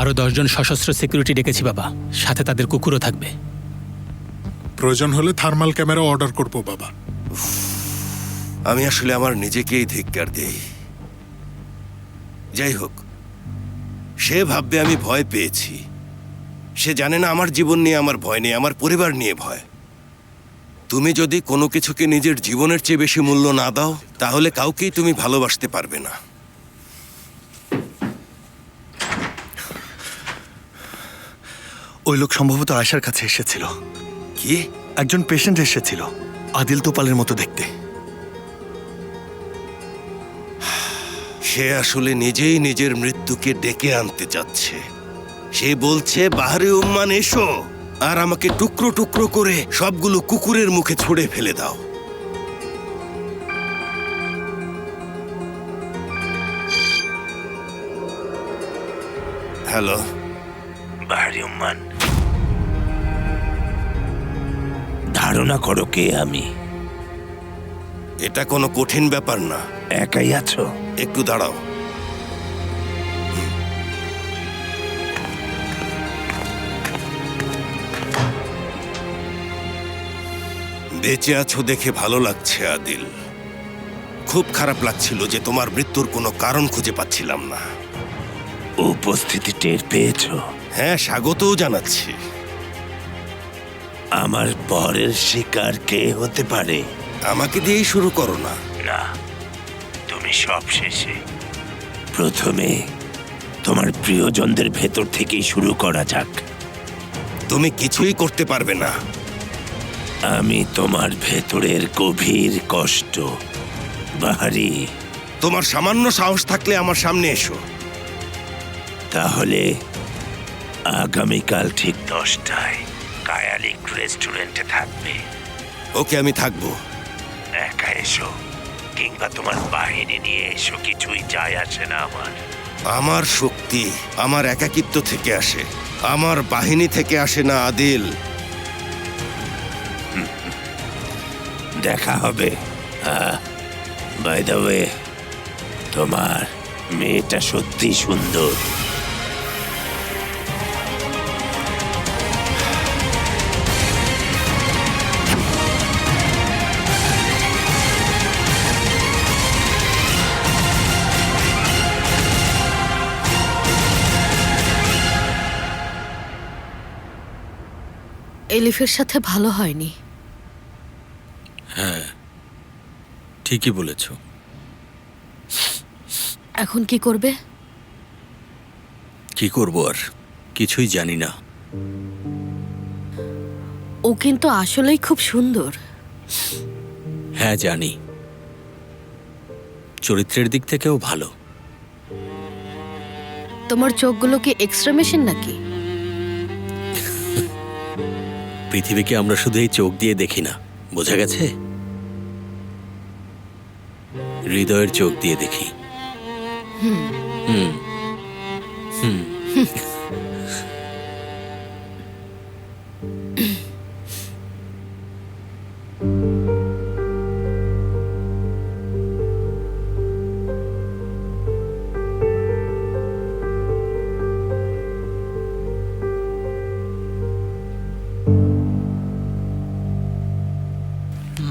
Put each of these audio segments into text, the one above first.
আরো 10 জন সশস্ত্র সিকিউরিটি ডেকেছি বাবা, সাথে তাদের কুকুরও থাকবে। প্রয়োজন হলে থার্মাল ক্যামেরা অর্ডার করব বাবা। আমি আসলে আমার নিজেকেই ধিক্কার দেই। যাই হোক, সে ভাববে আমি ভয় পেয়েছি। সে জানে না আমার জীবন নিয়ে আমার ভয় নেই, আমার পরিবার নিয়ে ভয়। তুমি যদি কোনো কিছুকে নিজের জীবনের চেয়ে বেশি মূল্য না দাও, তাহলে কাউকেই তুমি ভালোবাসতে পারবে না। ওই লোক সম্ভবত আয়শার কাছে এসেছিল। কি? একজন পেশেন্ট এসেছিল, আদিল তোপালের মতো দেখতে। সে আসলে নিজেই নিজের মৃত্যুকে ডেকে আনতে চাচ্ছে। সে বলছে, বাহারে উম্মান এসো, আর আমাকে টুকরো টুকরো করে সবগুলো কুকুরের মুখে ছুঁড়ে ফেলে দাও। হ্যালো বাহারি উম্মান, ধারণা করো কে আমি। এটা কোনো কঠিন ব্যাপার না। একাই আছো? একটু দাঁড়াও। বেঁচে আছো দেখে ভালো লাগছে আদিল। খুব খারাপ লাগছিল যে তোমার মৃত্যুর কোনো কারণ খুঁজে পাচ্ছিলাম না। উপস্থিতি টের পেয়েছো? হ্যাঁ, স্বাগতও জানাচ্ছি। আমার পরের শিকার কে হতে পারে? আমাকে দিয়েই শুরু করো না। না, তুমি সব শেষে। প্রথমে তোমার প্রিয়জনদের ভেতর থেকেই শুরু করা যাক। তুমি কিছুই করতে পারবে না। আমি তোমার ভেতরের গভীর কষ্ট বাহারি। তোমার সামান্য সাহস থাকলে আমার সামনে এসো। তাহলে আগামীকাল ঠিক 10টায় কায়ালিক রেস্টুরেন্টে থাকবে। ওকে, আমি থাকবো। একা এসো কিংবা তোমার বাহিনী নিয়ে এসো, কিছুই যায় আসে না আমার। আমার শক্তি আমার একাকিত্ব থেকে আসে, আমার বাহিনী থেকে আসে না আদিল। দেখা হবে। বাই দ্য ওয়ে, তোমার মেয়েটা সত্যি সুন্দর। এলিফের সাথে ভালো হয়নি। হ্যাঁ, ঠিকই বলেছ। এখন কি করবে? কি করব আর, কিছুই জানি না। ও কিন্তু আসলেই খুব সুন্দর। হ্যাঁ জানি, চরিত্রের দিক থেকেও ভালো। তোমার চোখগুলো কি এক্সট্রা মেশিন নাকি? পৃথিবীকে আমরা শুধু এই চোখ দিয়ে দেখি না, বোঝা গেছে? হৃদয়ের চোখ দিয়ে দেখি। হুম হুম।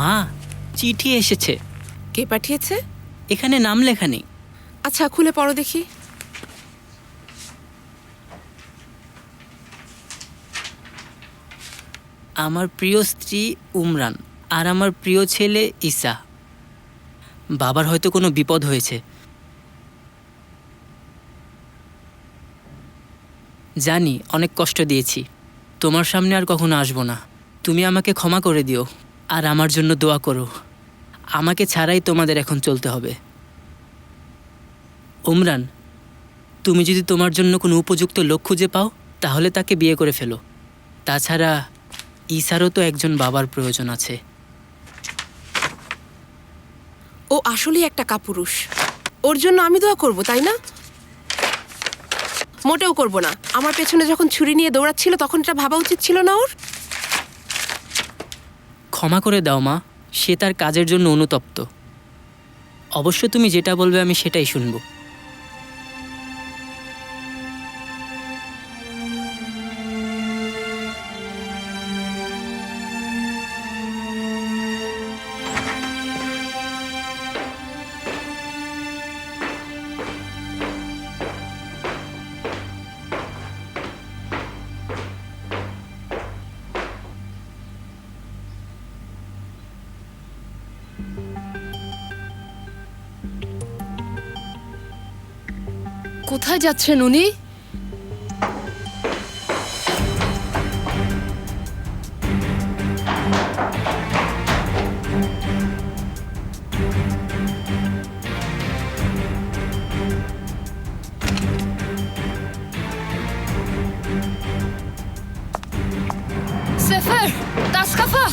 মা, চিঠি এসেছে। কে পাঠিয়েছে? এখানে নাম লেখা নেই। আচ্ছা, খুলে পড়ো দেখি। আমার প্রিয় স্ত্রী উমরান আর আমার প্রিয় ছেলে ঈসা। বাবার হয়তো কোনো বিপদ হয়েছে। জানি অনেক কষ্ট দিয়েছি, তোমার সামনে আর কখনো আসবো না। তুমি আমাকে ক্ষমা করে দিও আর আমার জন্য দোয়া করো। আমাকে ছাড়াই তোমাদের এখন চলতে হবে। উমরান, তুমি যদি তোমার জন্য কোনো উপযুক্ত লোক খুঁজে পাও তাহলে তাকে বিয়ে করে ফেলো। তাছাড়া ঈসারও তো একজন বাবার প্রয়োজন আছে। ও আসলেই একটা কাপুরুষ। ওর জন্য আমি দোয়া করব, তাই না? মোটেও করব না। আমার পেছনে যখন ছুরি নিয়ে দৌড়াচ্ছিল তখন এটা ভাবা উচিত ছিল না ওর? ক্ষমা করে দাও মা, সে তার কাজের জন্য অনুতপ্ত। অবশ্য তুমি যেটা বলবে আমি সেটাই শুনব। কোথায় যাচ্ছেন উনি? সেফার, তাসকাফা,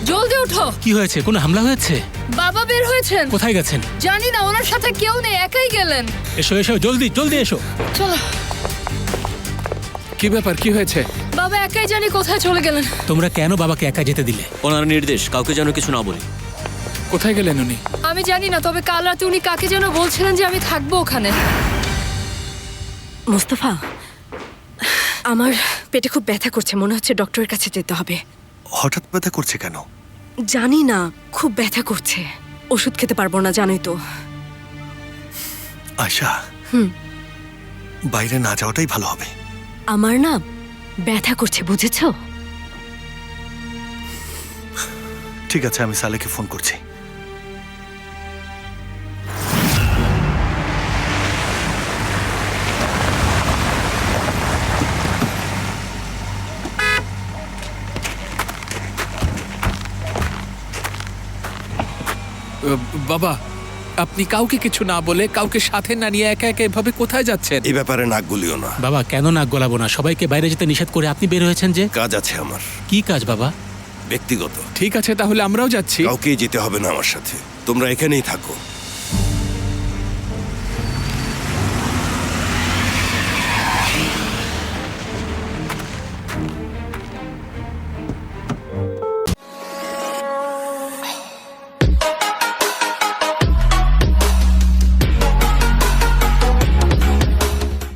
জলদি উঠো। কি হয়েছে? কোনো হামলা হয়েছে? বাবা বের হয়েছেন। কোথায় গেছেন? জানি না, ওনার সাথে কেউ নেই, একাই গেলেন। এসো এসো, জলদি জলদি এসো। চলো। কি ব্যাপার, কি হয়েছে? বাবা একাই জানি কোথায় চলে গেলেন। তোমরা কেন বাবাকে একা যেতে দিলে? ওনার নির্দেশ, কাউকে যেন কিছু না বলি। কোথায় গেলেন উনি? আমি জানি না, তবে কাল রাতে উনি কাকে যেন বলছিলেন যে আমি থাকবো ওখানে। মোস্তফা, আমার পেটে খুব ব্যথা করছে, মনে হচ্ছে ডক্টরের কাছে যেতে হবে। হঠাৎ ব্যথা করছে কেন? জানি না, খুব ব্যথা করছে। ওষুধ খেতে পারবো না, জানোই তো। আয়শা, বাইরে না যাওয়াটাই ভালো হবে। আমার না ব্যথা করছে, বুঝেছো? ঠিক আছে, আমি সালেকে ফোন করছি। বাবা, আপনি কাউকে কিছু না বলে, কাউকে সাথে না নিয়ে একা একা এভাবে কোথায় যাচ্ছেন? এই ব্যাপারে নাক গলিও না। বাবা, কেন নাক গলাবো না? সবাইকে বাইরে যেতে নিষেধ করে আপনি বের হয়েছেন যে। কাজ আছে আমার, কি কাজ বাবা? ব্যক্তিগত। ঠিক আছে, তাহলে আমরাও যাচ্ছি। কাউকেই যেতে হবে না আমার সাথে, তোমরা এখানেই থাকো।